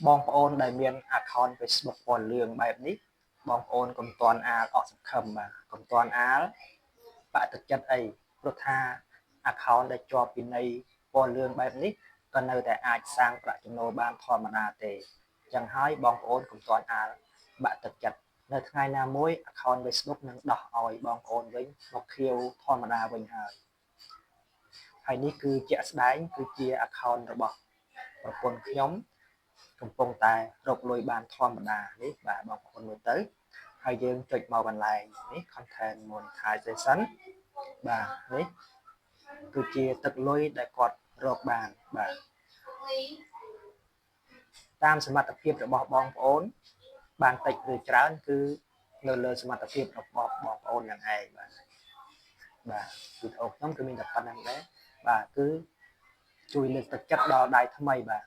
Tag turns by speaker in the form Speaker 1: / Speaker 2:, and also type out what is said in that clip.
Speaker 1: បងប្អូនដែលមាន account Facebook ពណ៌លឿងបែបនេះបងប្អូនកុំតន់អាលអត់សង្ឃឹមបាទកុំតន់អាលបាក់ទឹកចិត្តអីព្រោះថា account ដែលជាប់ពីនៃពណ៌លឿងបែបនេះក៏នៅតែអាចសាងប្រាក់ចំណូលបានធម្មតាទេអញ្ចឹងហើយបងប្អូនកុំតន់អាលបាក់ទឹកចិត្តនៅថ្ងៃណាមួយ account Facebook នឹងដោះឲ្យបងប្អូនវិញមកខៀវធម្មតាវិញហើយនេះគឺជាក់ស្ដែងគឺជា account របស់ប្រពន្ធខ្ញុំកំពុងតែរកលុយបានធម្មតានេះបាទបងប្អូនមើលទៅហើយយើងចុចមកកន្លែងនេះ content monetization បាទនេះគឺជាទឹកលុយដែលគាត់រកបានបាទតាមសមត្ថភាពរបស់បងប្អូនបានតិចឬច្រើនគឺនៅលើសមត្ថភាពរបស់បងប្អូនយ៉ាងឯងបាទវីដេអូខ្ញុំគឺមានតែប៉ុណ្្នឹងដែរបាទគឺជួយលើកទឹកចិត្តដល់ដៃថ្មីបាទ